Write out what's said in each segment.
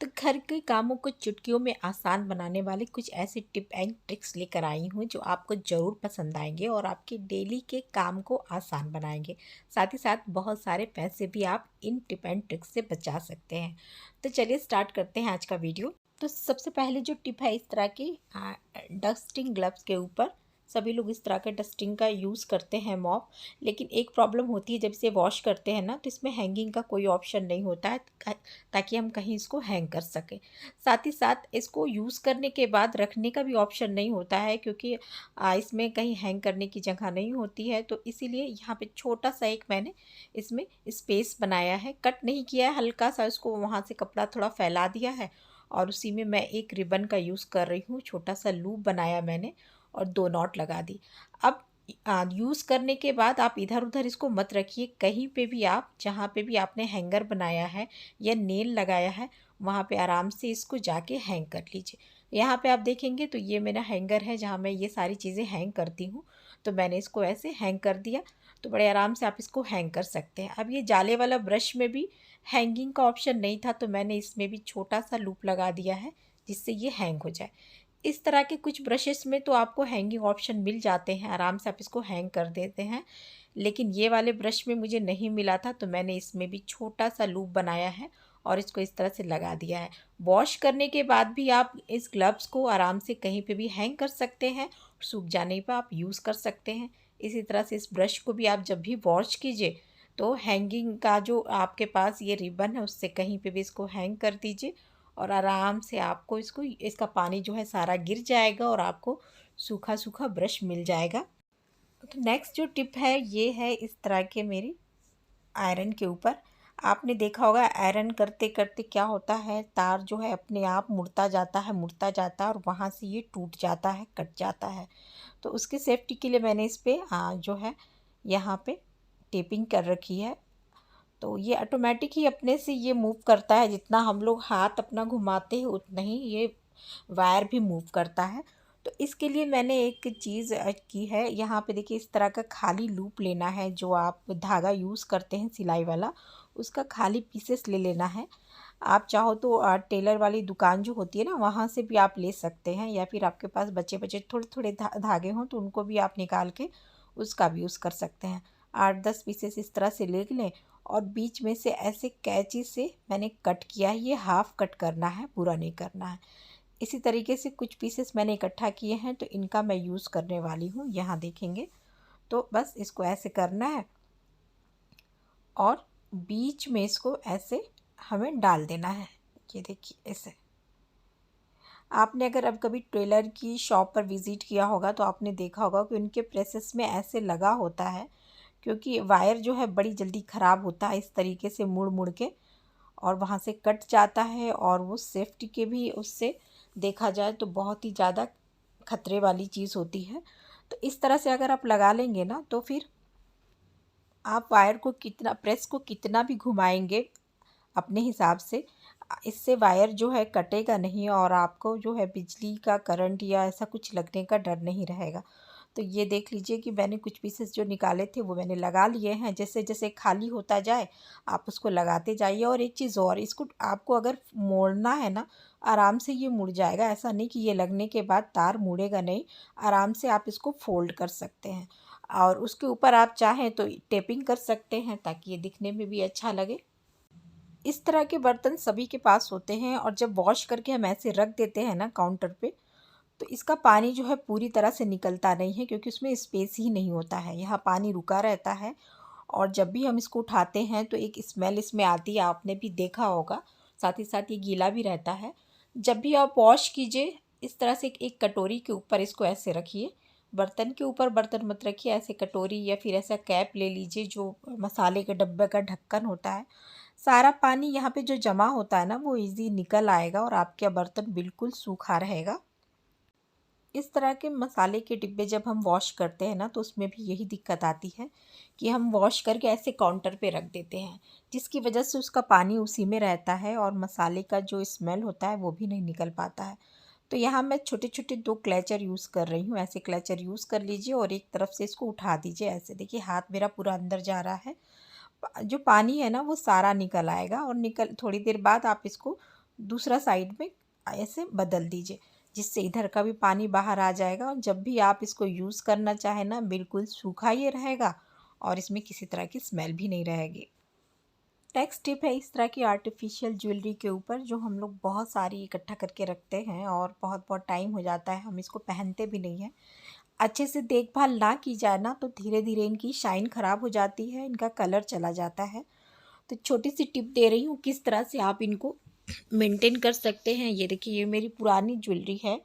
तो घर के कामों को चुटकियों में आसान बनाने वाले कुछ ऐसे टिप एंड ट्रिक्स लेकर आई हूँ जो आपको ज़रूर पसंद आएंगे और आपके डेली के काम को आसान बनाएंगे। साथ ही साथ बहुत सारे पैसे भी आप इन टिप एंड ट्रिक्स से बचा सकते हैं। तो चलिए स्टार्ट करते हैं आज का वीडियो। तो सबसे पहले जो टिप है इस तरह की डस्टिंग ग्लव्स के ऊपर सभी लोग इस तरह के डस्टिंग का यूज़ करते हैं मॉप। लेकिन एक प्रॉब्लम होती है, जब इसे वॉश करते हैं ना तो इसमें हैंगिंग का कोई ऑप्शन नहीं होता है ताकि हम कहीं इसको हैंग कर सकें। साथ ही साथ इसको यूज़ करने के बाद रखने का भी ऑप्शन नहीं होता है, क्योंकि इसमें कहीं हैंग करने की जगह नहीं होती है। तो इसीलिए यहाँ पे छोटा सा एक मैंने इसमें स्पेस बनाया है, कट नहीं किया है, हल्का सा उसको वहाँ से कपड़ा थोड़ा फैला दिया है और उसी में मैं एक रिबन का यूज़ कर रही हूँ। छोटा सा लूप बनाया मैंने और 2 नॉट लगा दी। अब यूज़ करने के बाद आप इधर उधर इसको मत रखिए, कहीं पे भी आप जहाँ पे भी आपने हैंगर बनाया है या नेल लगाया है वहाँ पे आराम से इसको जाके हैंग कर लीजिए। यहाँ पे आप देखेंगे तो ये मेरा हैंगर है जहाँ मैं ये सारी चीज़ें हैंग करती हूँ। तो मैंने इसको ऐसे हैंग कर दिया, तो बड़े आराम से आप इसको हैंग कर सकते हैं। अब ये जाले वाला ब्रश में भी हैंगिंग का ऑप्शन नहीं था, तो मैंने इसमें भी छोटा सा लूप लगा दिया है जिससे ये हैंग हो जाए। इस तरह के कुछ ब्रशेस में तो आपको हैंगिंग ऑप्शन मिल जाते हैं, आराम से आप इसको हैंग कर देते हैं। लेकिन ये वाले ब्रश में मुझे नहीं मिला था, तो मैंने इसमें भी छोटा सा लूप बनाया है और इसको इस तरह से लगा दिया है। वॉश करने के बाद भी आप इस ग्लव्स को आराम से कहीं पे भी हैंग कर सकते हैं, सूख जाने पर आप यूज़ कर सकते हैं। इसी तरह से इस ब्रश को भी आप जब भी वॉश कीजिए तो हैंगिंग का जो आपके पास ये रिबन है उससे कहीं पे भी इसको हैंग कर दीजिए और आराम से आपको इसका पानी जो है सारा गिर जाएगा और आपको सूखा सूखा ब्रश मिल जाएगा। तो नेक्स्ट जो टिप है ये है इस तरह के मेरी आयरन के ऊपर। आपने देखा होगा आयरन करते करते क्या होता है, तार जो है अपने आप मुड़ता जाता है और वहाँ से ये टूट जाता है, कट जाता है। तो उसकी सेफ्टी के लिए मैंने इस पे जो है यहाँ पे टेपिंग कर रखी है। तो ये ऑटोमेटिक ही अपने से ये मूव करता है, जितना हम लोग हाथ अपना घुमाते हैं उतना ही ये वायर भी मूव करता है। तो इसके लिए मैंने एक चीज़ की है, यहाँ पे देखिए इस तरह का खाली लूप लेना है, जो आप धागा यूज़ करते हैं सिलाई वाला उसका खाली पीसेस ले लेना है। आप चाहो तो टेलर वाली दुकान जो होती है ना वहाँ से भी आप ले सकते हैं, या फिर आपके पास बचे बचे थोड़े थोड़े धागे हों तो उनको भी आप निकाल के उसका भी यूज़ कर सकते हैं। 8-10 पीसेस इस तरह से ले लें और बीच में से ऐसे कैंची से मैंने कट किया है। ये हाफ़ कट करना है, पूरा नहीं करना है। इसी तरीके से कुछ पीसेस मैंने इकट्ठा किए हैं, तो इनका मैं यूज़ करने वाली हूँ। यहाँ देखेंगे तो बस इसको ऐसे करना है और बीच में इसको ऐसे हमें डाल देना है। ये देखिए ऐसे। आपने अगर अब कभी टेलर की शॉप पर विज़िट किया होगा तो आपने देखा होगा कि उनके प्रेसेस में ऐसे लगा होता है, क्योंकि वायर जो है बड़ी जल्दी ख़राब होता है इस तरीके से मुड़ मुड़ के और वहाँ से कट जाता है, और वो सेफ्टी के भी उससे देखा जाए तो बहुत ही ज़्यादा खतरे वाली चीज़ होती है। तो इस तरह से अगर आप लगा लेंगे ना तो फिर आप वायर को कितना प्रेस को कितना भी घुमाएंगे अपने हिसाब से, इससे वायर जो है कटेगा नहीं और आपको जो है बिजली का करंट या ऐसा कुछ लगने का डर नहीं रहेगा। तो ये देख लीजिए कि मैंने कुछ पीसेस जो निकाले थे वो मैंने लगा लिए हैं। जैसे जैसे खाली होता जाए आप उसको लगाते जाइए। और एक चीज़ और, इसको आपको अगर मोड़ना है ना आराम से ये मुड़ जाएगा, ऐसा नहीं कि ये लगने के बाद तार मुड़ेगा नहीं। आराम से आप इसको फोल्ड कर सकते हैं और उसके ऊपर आप चाहें तो टेपिंग कर सकते हैं ताकि ये दिखने में भी अच्छा लगे। इस तरह के बर्तन सभी के पास होते हैं और जब वॉश करके हम ऐसे रख देते हैं ना काउंटर पे, तो इसका पानी जो है पूरी तरह से निकलता नहीं है, क्योंकि उसमें स्पेस ही नहीं होता है, यहाँ पानी रुका रहता है। और जब भी हम इसको उठाते हैं तो एक स्मेल इसमें आती है, आपने भी देखा होगा। साथ ही साथ ये गीला भी रहता है। जब भी आप वॉश कीजिए इस तरह से एक कटोरी के ऊपर इसको ऐसे रखिए, बर्तन के ऊपर बर्तन मत रखिए, ऐसे कटोरी या फिर ऐसा कैप ले लीजिए जो मसाले के डब्बे का ढक्कन होता है। सारा पानी यहाँ पे जो जमा होता है ना वो इजी निकल आएगा और आपका बर्तन बिल्कुल सूखा रहेगा। इस तरह के मसाले के डिब्बे जब हम वॉश करते हैं ना तो उसमें भी यही दिक्कत आती है कि हम वॉश करके ऐसे काउंटर पे रख देते हैं, जिसकी वजह से उसका पानी उसी में रहता है और मसाले का जो स्मेल होता है वो भी नहीं निकल पाता है। तो यहाँ मैं छोटे छोटे 2 क्लचर यूज़ कर रही हूँ। ऐसे क्लचर यूज़ कर लीजिए और एक तरफ से इसको उठा दीजिए। ऐसे देखिए हाथ मेरा पूरा अंदर जा रहा है, जो पानी है ना वो सारा निकल आएगा और निकल थोड़ी देर बाद आप इसको दूसरा साइड में ऐसे बदल दीजिए, जिससे इधर का भी पानी बाहर आ जाएगा। और जब भी आप इसको यूज़ करना चाहें ना, बिल्कुल सूखा ये रहेगा और इसमें किसी तरह की स्मेल भी नहीं रहेगी। नेक्स्ट टिप है इस तरह की आर्टिफिशियल ज्वेलरी के ऊपर, जो हम लोग बहुत सारी इकट्ठा करके रखते हैं और बहुत बहुत टाइम हो जाता है, हम इसको पहनते भी नहीं हैं। अच्छे से देखभाल ना की जाए ना, तो धीरे धीरे इनकी शाइन ख़राब हो जाती है, इनका कलर चला जाता है। तो छोटी सी टिप दे रही हूँ किस तरह से आप इनको मेंटेन कर सकते हैं। ये देखिए, ये मेरी पुरानी ज्वेलरी है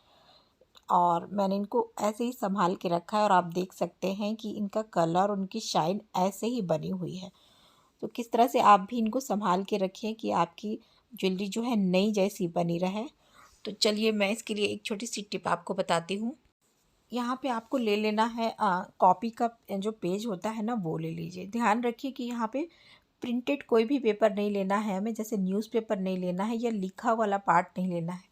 और मैंने इनको ऐसे ही संभाल के रखा है और आप देख सकते हैं कि इनका कलर, उनकी शाइन ऐसे ही बनी हुई है। तो किस तरह से आप भी इनको संभाल के रखें कि आपकी ज्वेलरी जो है नई जैसी बनी रहे। तो चलिए मैं इसके लिए एक छोटी सी टिप आपको बताती हूँ। यहाँ पे आपको ले लेना है कॉपी का जो पेज होता है ना, वो ले लीजिए। ध्यान रखिए कि यहाँ पे प्रिंटेड कोई भी पेपर नहीं लेना है हमें, जैसे न्यूज़पेपर नहीं लेना है या लिखा वाला पार्ट नहीं लेना है।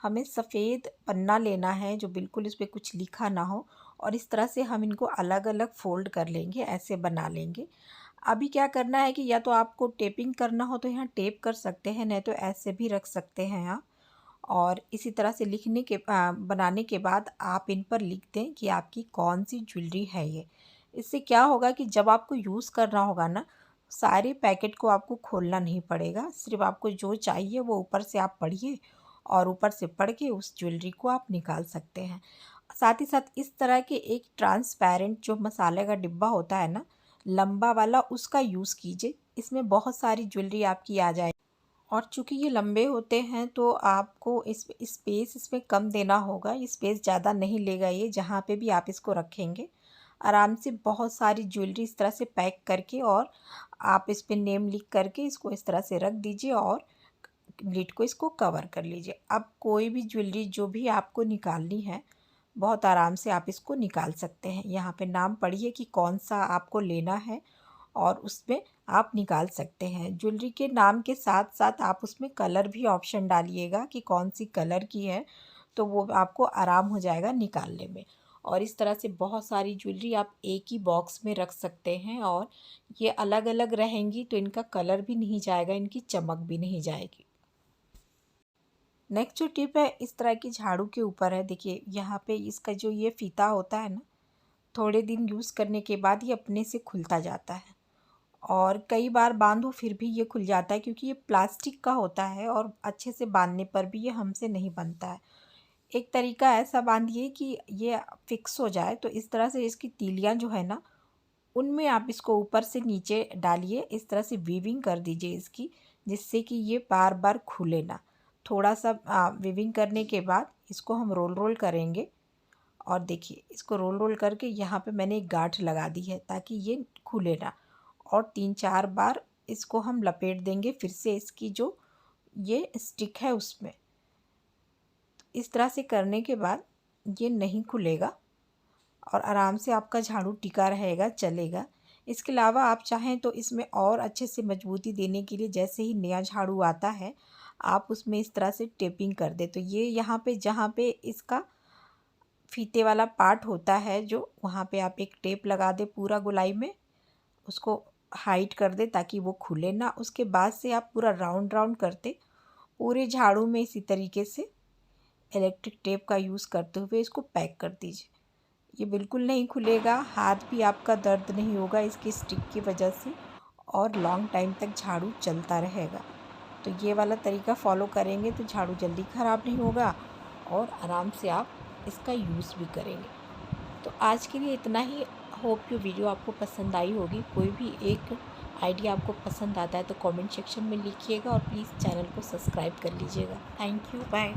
हमें सफ़ेद पन्ना लेना है जो बिल्कुल इस पर कुछ लिखा ना हो, और इस तरह से हम इनको अलग अलग फ़ोल्ड कर लेंगे, ऐसे बना लेंगे। अभी क्या करना है कि या तो आपको टेपिंग करना हो तो यहाँ टेप कर सकते हैं, नहीं तो ऐसे भी रख सकते हैं आप। और इसी तरह से लिखने के बनाने के बाद आप इन पर लिख दें कि आपकी कौन सी ज्वेलरी है ये। इससे क्या होगा कि जब आपको यूज़ करना होगा ना, सारे पैकेट को आपको खोलना नहीं पड़ेगा। सिर्फ आपको जो चाहिए वो ऊपर से आप पढ़िए और ऊपर से पढ़ के उस ज्वेलरी को आप निकाल सकते हैं। साथ ही साथ इस तरह के एक ट्रांसपेरेंट जो मसाले का डिब्बा होता है ना, लंबा वाला, उसका यूज़ कीजिए। इसमें बहुत सारी ज्वेलरी आपकी आ जाए। और चूँकि ये लंबे होते हैं तो आपको इस स्पेस इसमें कम देना होगा। स्पेस ज़्यादा नहीं लेगा ये, जहाँ पे भी आप इसको रखेंगे। आराम से बहुत सारी ज्वेलरी इस तरह से पैक करके और आप इस पे नेम लिख करके इसको इस तरह से रख दीजिए और लिड को इसको कवर कर लीजिए। अब कोई भी ज्वेलरी जो भी आपको निकालनी है, बहुत आराम से आप इसको निकाल सकते हैं। यहाँ पे नाम पढ़िए कि कौन सा आपको लेना है और उसमें आप निकाल सकते हैं। ज्वेलरी के नाम के साथ साथ आप उसमें कलर भी ऑप्शन डालिएगा कि कौन सी कलर की है, तो वो आपको आराम हो जाएगा निकालने में। और इस तरह से बहुत सारी ज्वेलरी आप एक ही बॉक्स में रख सकते हैं और ये अलग अलग रहेंगी तो इनका कलर भी नहीं जाएगा, इनकी चमक भी नहीं जाएगी। नेक्स्ट जो टिप है इस तरह की झाड़ू के ऊपर है। देखिए यहाँ पे इसका जो ये फीता होता है ना, थोड़े दिन यूज़ करने के बाद ये अपने से खुलता जाता है और कई बार बांधो फिर भी ये खुल जाता है, क्योंकि ये प्लास्टिक का होता है और अच्छे से बांधने पर भी ये हमसे नहीं बनता है। एक तरीका ऐसा बांधिए कि ये फिक्स हो जाए। तो इस तरह से इसकी तीलियां जो है ना, उनमें आप इसको ऊपर से नीचे डालिए, इस तरह से वीविंग कर दीजिए इसकी, जिससे कि ये बार बार खुले ना। थोड़ा सा वीविंग करने के बाद इसको हम रोल रोल करेंगे और देखिए इसको रोल रोल करके यहाँ पे मैंने एक गांठ लगा दी है ताकि ये खुले ना। और 3-4 बार इसको हम लपेट देंगे फिर से इसकी जो ये स्टिक है उसमें। इस तरह से करने के बाद ये नहीं खुलेगा और आराम से आपका झाड़ू टिका रहेगा, चलेगा। इसके अलावा आप चाहें तो इसमें और अच्छे से मजबूती देने के लिए, जैसे ही नया झाड़ू आता है आप उसमें इस तरह से टेपिंग कर दे, तो ये यहाँ पे जहाँ पे इसका फीते वाला पार्ट होता है जो, वहाँ पे आप एक टेप लगा दे पूरा गोलाई में, उसको हाइट कर दे ताकि वो खुले ना। उसके बाद से आप पूरा राउंड राउंड करते पूरे झाड़ू में इसी तरीके से इलेक्ट्रिक टेप का यूज़ करते हुए इसको पैक कर दीजिए। ये बिल्कुल नहीं खुलेगा, हाथ भी आपका दर्द नहीं होगा इसकी स्टिक की वजह से, और लॉन्ग टाइम तक झाड़ू चलता रहेगा। तो ये वाला तरीका फॉलो करेंगे तो झाड़ू जल्दी ख़राब नहीं होगा और आराम से आप इसका यूज़ भी करेंगे। तो आज के लिए इतना ही। होप ये वीडियो आपको पसंद आई होगी। कोई भी एक आइडिया आपको पसंद आता है तो कमेंट सेक्शन में लिखिएगा और प्लीज़ चैनल को सब्सक्राइब कर लीजिएगा। Thank you, bye.